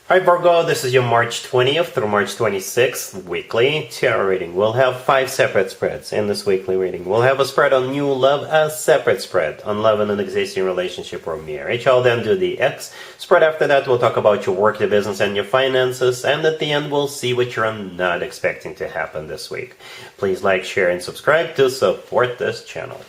Hi Virgo, this is your March 20th through March 26th weekly tarot reading. We'll have 5 separate spreads in this weekly reading. We'll have a spread on new love, a separate spread on love in an existing relationship or marriage. I'll then do the X spread. After that, we'll talk about your work, your business, and your finances. And at the end, we'll see what you're not expecting to happen this week. Please like, share, and subscribe to support this channel.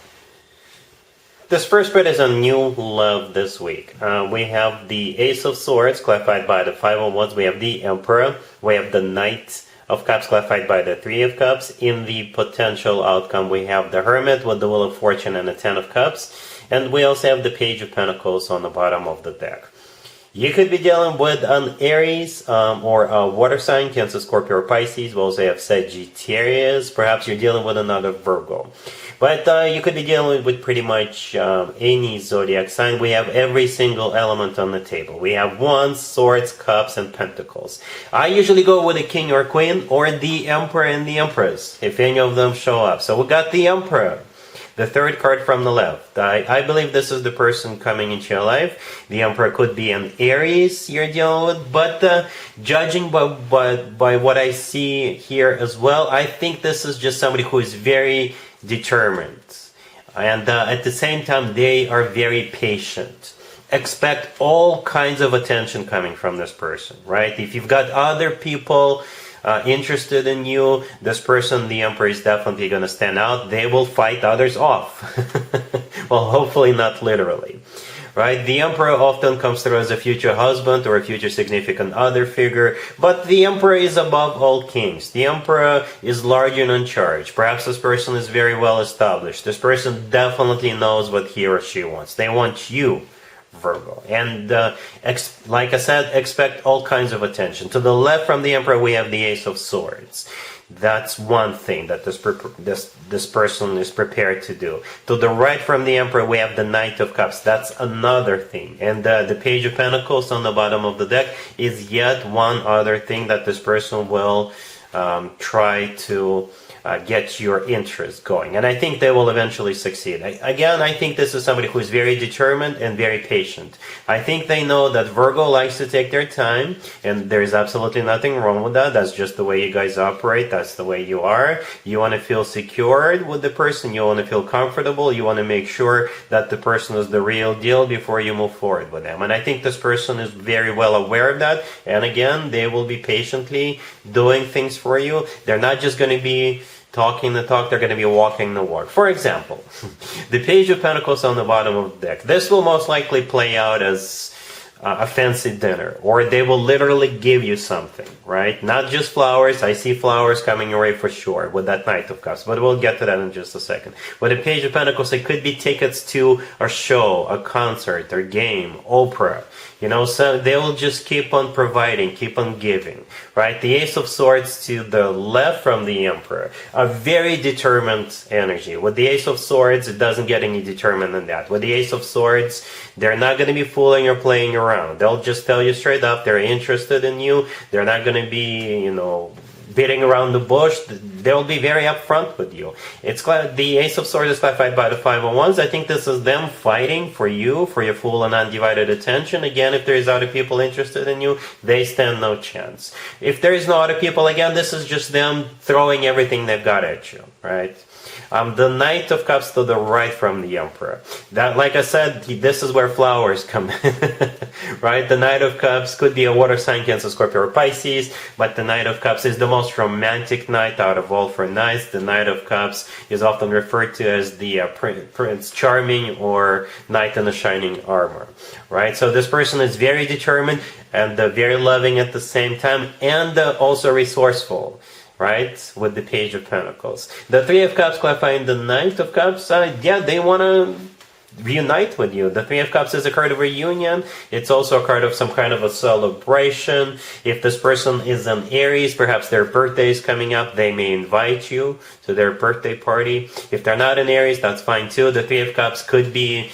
This first spread is on new love this week. We have the Ace of Swords, clarified by the Five of Wands. We have the Emperor. We have the Knight of Cups, clarified by the Three of Cups. In the potential outcome, we have the Hermit with the Wheel of Fortune and the Ten of Cups. And we also have the Page of Pentacles on the bottom of the deck. You could be dealing with an Aries or a water sign, Cancer, Scorpio, or Pisces. We also have Sagittarius. Perhaps you're dealing with another Virgo. But you could be dealing with pretty much any zodiac sign. We have every single element on the table. We have Wands, Swords, Cups, and Pentacles. I usually go with a King or Queen or the Emperor and the Empress, if any of them show up. So we got the Emperor. The third card from the left. I believe this is the person coming into your life. The Emperor could be an Aries you're dealing with, but judging by what I see here as well, I think this is just somebody who is very determined. And at the same time, they are very patient. Expect all kinds of attention coming from this person, right? If you've got other people interested in you, this person, the Emperor, is definitely going to stand out. They will fight others off. Well, hopefully not literally, right? The Emperor often comes through as a future husband or a future significant other figure, but the Emperor is above all kings. The Emperor is large and in charge. Perhaps this person is very well established. This person definitely knows what he or she wants. They want you, Virgo. And like I said, expect all kinds of attention. To the left from the Emperor, we have the Ace of Swords. That's one thing that this person is prepared to do. To the right from the Emperor, we have the Knight of Cups. That's another thing. And the Page of Pentacles on the bottom of the deck is yet one other thing that this person will try to get your interest going. And I think they will eventually succeed. Again, I think this is somebody who is very determined and very patient. I think they know that Virgo likes to take their time, and there's absolutely nothing wrong with that. That's just the way you guys operate. That's the way you are. You want to feel secured with the person. You want to feel comfortable. You want to make sure that the person is the real deal before you move forward with them. And I think this person is very well aware of that. And again, they will be patiently doing things for you. They're not just going to be talking the talk, they're going to be walking the walk. For example, the Page of Pentacles on the bottom of the deck. This will most likely play out as a fancy dinner, or they will literally give you something, right? Not just flowers. I see flowers coming your way for sure with that Knight of Cups, but we'll get to that in just a second. With the Page of Pentacles, it could be tickets to a show, a concert, a game, opera. You know, so they will just keep on providing, keep on giving, right? The Ace of Swords to the left from the Emperor, a very determined energy. With the Ace of Swords, it doesn't get any determined than that. With the Ace of Swords, they're not going to be fooling or playing around. They'll just tell you straight up they're interested in you. They're not going to be, you know, beating around the bush. They'll be very upfront with you. It's the Ace of Swords is clarified by the Five of Wands. I think this is them fighting for you, for your full and undivided attention. Again, if there's other people interested in you, they stand no chance. If there is no other people, again, this is just them throwing everything they've got at you, right? The Knight of Cups to the right from the Emperor. That, like I said, this is where flowers come in, right? The Knight of Cups could be a water sign, Cancer, Scorpio, or Pisces, but the Knight of Cups is the most romantic knight out of all four knights. The Knight of Cups is often referred to as the Prince Charming or Knight in the Shining Armor, right? So this person is very determined and very loving at the same time, and also resourceful, right, with the Page of Pentacles. The Three of Cups clarifying the Knight of Cups, yeah, they want to reunite with you. The Three of Cups is a card of reunion. It's also a card of some kind of a celebration. If this person is an Aries, perhaps their birthday is coming up, they may invite you to their birthday party. If they're not an Aries, that's fine too. The Three of Cups could be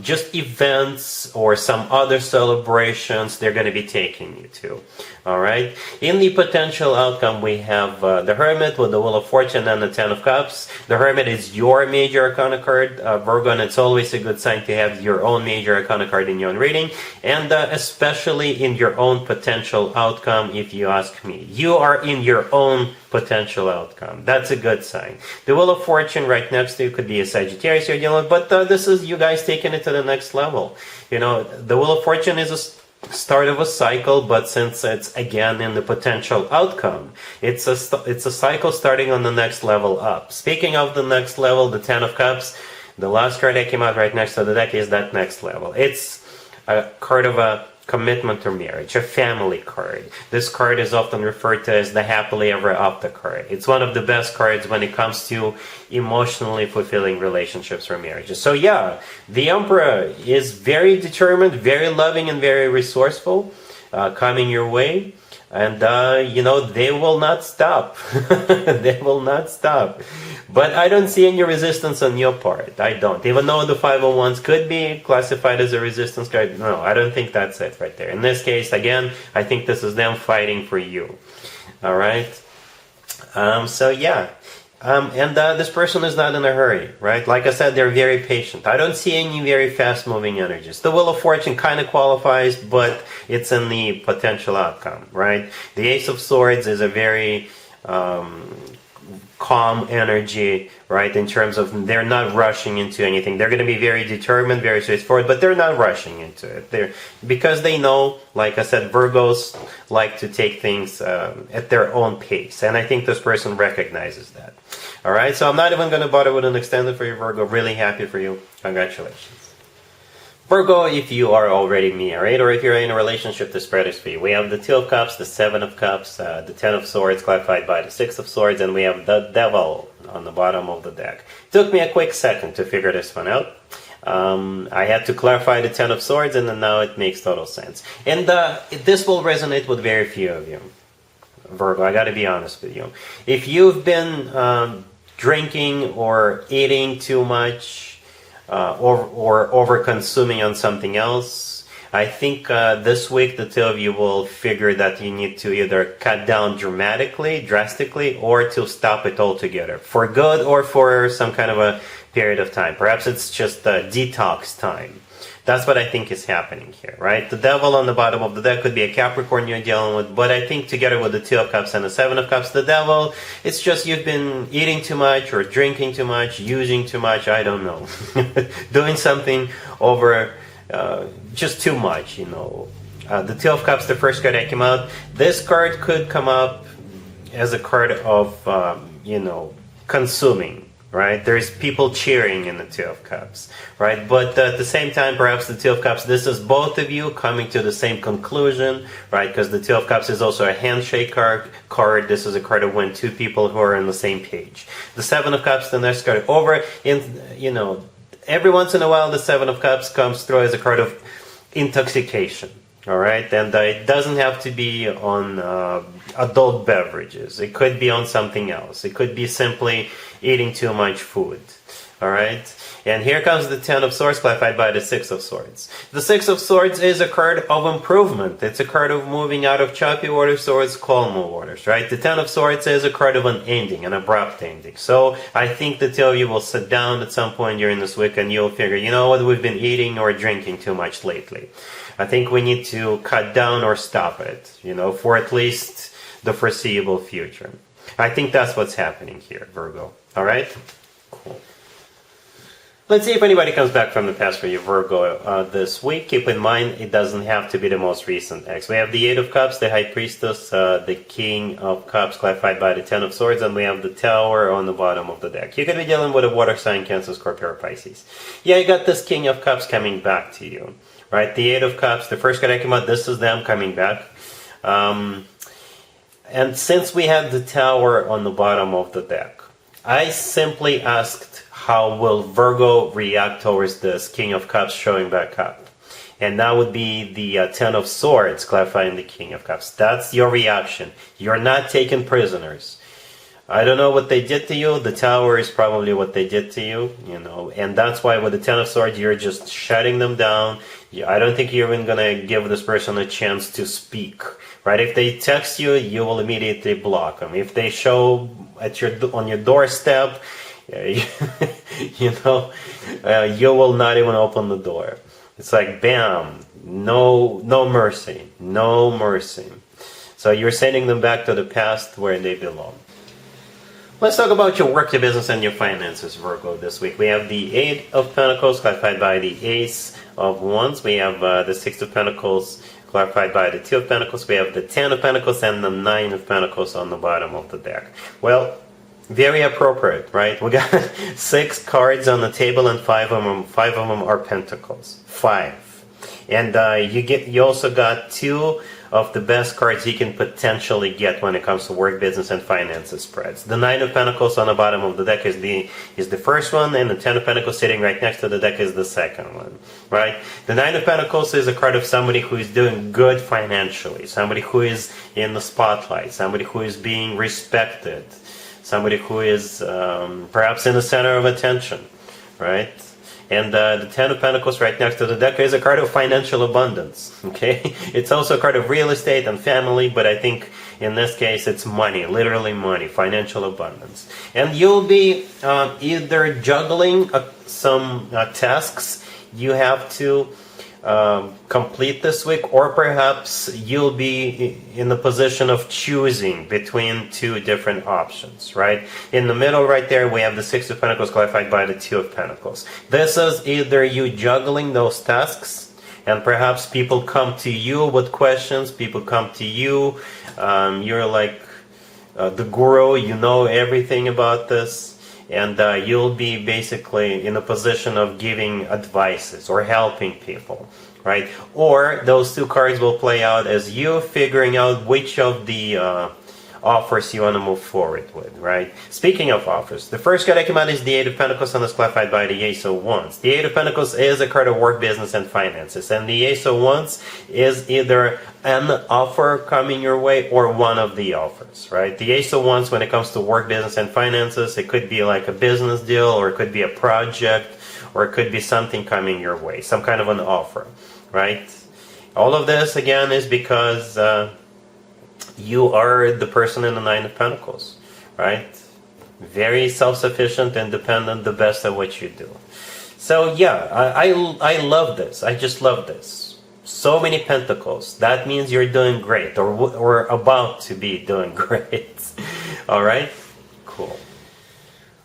just events or some other celebrations they're going to be taking you to. All right. In the potential outcome, we have the Hermit with the Wheel of Fortune and the Ten of Cups. The Hermit is your major arcana card, Virgo, and it's always a good sign to have your own major arcana card in your own reading, and especially in your own potential outcome, if you ask me. You are in your own potential outcome. That's a good sign. The Wheel of Fortune right next to you could be a Sagittarius you're dealing with, but this is you guys taking it to the next level. You know, the Wheel of Fortune is a start of a cycle, but since it's again in the potential outcome, it's a cycle starting on the next level up. Speaking of the next level, the Ten of Cups, the last card that came out right next to the deck is that next level. It's a card of a commitment or marriage, a family card. This card is often referred to as the happily ever after card. It's one of the best cards when it comes to emotionally fulfilling relationships or marriages. So yeah, the Emperor is very determined, very loving, and very resourceful, coming your way. And, you know, they will not stop. They will not stop. But I don't see any resistance on your part. I don't. Even though the 501s could be classified as a resistance card, no, I don't think that's it right there. In this case, again, I think this is them fighting for you. All right? So, yeah. This person is not in a hurry, right? Like I said, they're very patient. I don't see any very fast-moving energies. The Wheel of Fortune kind of qualifies, but it's in the potential outcome, right? The Ace of Swords is a very calm energy, right? In terms of they're not rushing into anything. They're going to be very determined, very straightforward, but they're not rushing into it. Because they know, like I said, Virgos like to take things at their own pace, and I think this person recognizes that. All right, so I'm not even going to bother with an extended for you, Virgo. Really happy for you. Congratulations. Virgo, if you are already married or if you're in a relationship, the spread is for you. We have the Two of Cups, the Seven of Cups, the Ten of Swords, clarified by the Six of Swords, and we have the Devil on the bottom of the deck. It took me a quick second to figure this one out. I had to clarify the Ten of Swords, and then now it makes total sense. And this will resonate with very few of you, Virgo. I got to be honest with you. If you've been drinking or eating too much, or over-consuming on something else, I think this week the two of you will figure that you need to either cut down drastically, or to stop it altogether, for good or for some kind of a period of time. Perhaps it's just a detox time. That's what I think is happening here, right? The Devil on the bottom of the deck could be a Capricorn you're dealing with, but I think together with the Two of Cups and the Seven of Cups, the Devil, it's just you've been eating too much or drinking too much, using too much, I don't know. Doing something over, just too much, you know. The Two of Cups, the first card that came out, this card could come up as a card of, you know, consuming. Right? There's people cheering in the Two of Cups, right? But at the same time, perhaps the Two of Cups, this is both of you coming to the same conclusion, right? Because the Two of Cups is also a handshake card. This is a card of when two people who are on the same page. The Seven of Cups, the next card over, you know, every once in a while, the Seven of Cups comes through as a card of intoxication. All right, and it doesn't have to be on adult beverages. It could be on something else. It could be simply eating too much food. All right, and here comes the Ten of Swords, clarified by the Six of Swords. The Six of Swords is a card of improvement. It's a card of moving out of choppy waters towards calmer waters, right? The Ten of Swords is a card of an ending, an abrupt ending. So I think the two of you will sit down at some point during this week and you'll figure, you know what, we've been eating or drinking too much lately. I think we need to cut down or stop it, you know, for at least the foreseeable future. I think that's what's happening here, Virgo. All right? Cool. Let's see if anybody comes back from the past for you, Virgo, this week. Keep in mind, it doesn't have to be the most recent ex. We have the Eight of Cups, the High Priestess, the King of Cups, clarified by the Ten of Swords, and we have the Tower on the bottom of the deck. You could be dealing with a water sign, Cancer, Scorpio, or Pisces. Yeah, you got this King of Cups coming back to you. Right, the Eight of Cups, the first card that came out, this is them coming back. And since we have the Tower on the bottom of the deck, I simply asked, how will Virgo react towards this King of Cups showing back up? And that would be the Ten of Swords, clarifying the King of Cups. That's your reaction. You're not taken prisoners. I don't know what they did to you. The Tower is probably what they did to you, and that's why with the Ten of Swords, you're just shutting them down. I don't think you're even gonna give this person a chance to speak, right? If they text you, you will immediately block them. If they show on your doorstep, you will not even open the door. It's like bam, no mercy, no mercy. So you're sending them back to the past where they belong. Let's talk about your work, your business, and your finances, Virgo, this week. We have the Eight of Pentacles clarified by the Ace of Wands. We have the Six of Pentacles clarified by the Two of Pentacles. We have the Ten of Pentacles and the Nine of Pentacles on the bottom of the deck. Well, very appropriate, right? We got 6 cards on the table, and five of them are Pentacles. 5. And you also got 2 of the best cards you can potentially get when it comes to work, business, and finances spreads. The Nine of Pentacles on the bottom of the deck is the first one, and the Ten of Pentacles sitting right next to the deck is the second one, right? The Nine of Pentacles is a card of somebody who is doing good financially, somebody who is in the spotlight, somebody who is being respected, somebody who is perhaps in the center of attention, right? And the Ten of Pentacles right next to the deck is a card of financial abundance, okay? It's also a card of real estate and family, but I think in this case it's money, literally money, financial abundance. And you'll be either juggling some tasks you have to complete this week, or perhaps you'll be in the position of choosing between 2 different options, right? In the middle right there, we have the Six of Pentacles clarified by the Two of Pentacles. This is either you juggling those tasks, and perhaps people come to you with questions, people come to you, you're like the guru, you know everything about this, and you'll be basically in a position of giving advices or helping people, right? Or those 2 cards will play out as you figuring out which of the offers you want to move forward with, right? Speaking of offers, the first card I came out is the Eight of Pentacles, and is clarified by the Ace of Wands. The Eight of Pentacles is a card of work, business, and finances, and the Ace of Wands is either an offer coming your way or one of the offers, right? The Ace of Wands, when it comes to work, business, and finances, it could be like a business deal, or it could be a project, or it could be something coming your way, some kind of an offer, right? All of this, again, is because you are the person in the Nine of Pentacles, right? Very self-sufficient, independent, the best at what you do. So yeah, I love this. I just love this. So many Pentacles. That means you're doing great, or about to be doing great. All right? Cool.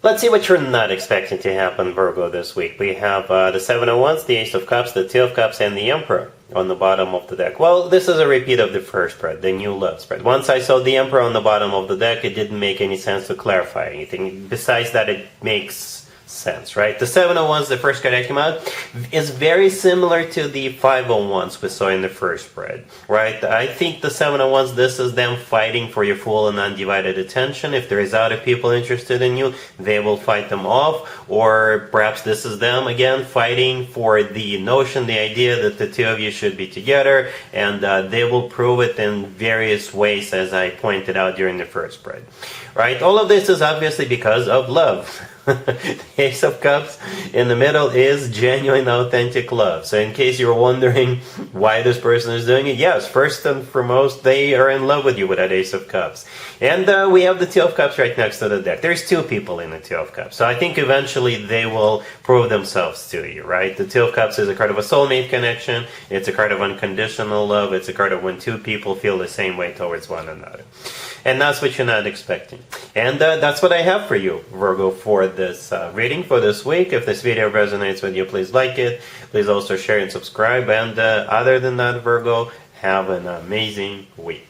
Let's see what you're not expecting to happen, Virgo, this week. We have the Seven of Wands, the Ace of Cups, the Two of Cups, and the Emperor on the bottom of the deck. Well, this is a repeat of the first spread, the new love spread. Once I saw the Emperor on the bottom of the deck, it didn't make any sense to clarify anything. Besides that, it makes sense, right? The Seven of Wands, the first card that came out, is very similar to the Five of Wands we saw in the first spread, right? I think the Seven of Wands, this is them fighting for your full and undivided attention. If there is other people interested in you, they will fight them off, or perhaps this is them again fighting for the notion, the idea that the two of you should be together, and they will prove it in various ways, as I pointed out during the first spread, right? All of this is obviously because of love. The Ace of Cups in the middle is genuine, authentic love. So in case you're wondering why this person is doing it, yes, first and foremost, they are in love with you with that Ace of Cups. And we have the Two of Cups right next to the deck. There's 2 people in the Two of Cups. So I think eventually they will prove themselves to you, right? The Two of Cups is a card of a soulmate connection. It's a card of unconditional love. It's a card of when 2 people feel the same way towards one another. And that's what you're not expecting. And that's what I have for you, Virgo, for this reading for this week. If this video resonates with you, please like it. Please also share and subscribe. And other than that, Virgo, have an amazing week.